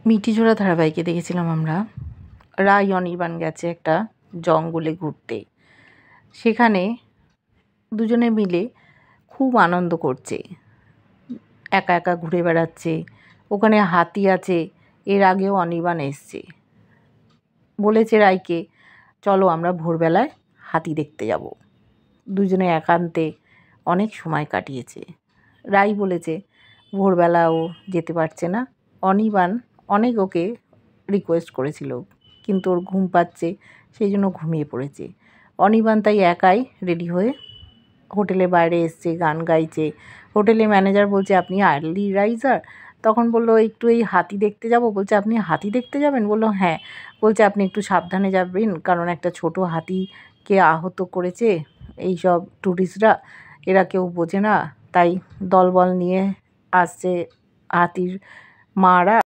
মিটিজোড়া ধারাবাহিকে দেখেছিলাম আমরা রাই অনির্বাণ গেছে একটা জঙ্গলে ঘুরতে। সেখানে দুজনে মিলে খুব আনন্দ করছে, একা একা ঘুরে বেড়াচ্ছে। ওখানে হাতি আছে, এর আগেও অনির্বাণ এসছে। বলেছে রাইকে, চলো আমরা ভোরবেলায় হাতি দেখতে যাব। দুজনে একান্তে অনেক সময় কাটিয়েছে। রাই বলেছে ভোরবেলা ও যেতে পারছে না। অনির্বাণ অনেক ওকে রিকোয়েস্ট করেছিল, কিন্তু ওর ঘুম পাচ্ছে, সেই জন্য ঘুমিয়ে পড়েছে। অনির্বাণ তাই একাই রেডি হয়ে হোটেলের বাইরে এসছে, গান গাইছে। হোটেলের ম্যানেজার বলছে, আপনি আর্লি রাইজার? তখন বললো, একটু এই হাতি দেখতে যাব। বলছে, আপনি হাতি দেখতে যাবেন? বললো, হ্যাঁ। বলছে, আপনি একটু সাবধানে যাবেন, কারণ একটা ছোট হাতিকে আহত করেছে এইসব ট্যুরিস্টরা, এরা কেউ বোঝে না, তাই দলবল নিয়ে আসছে হাতির মারা।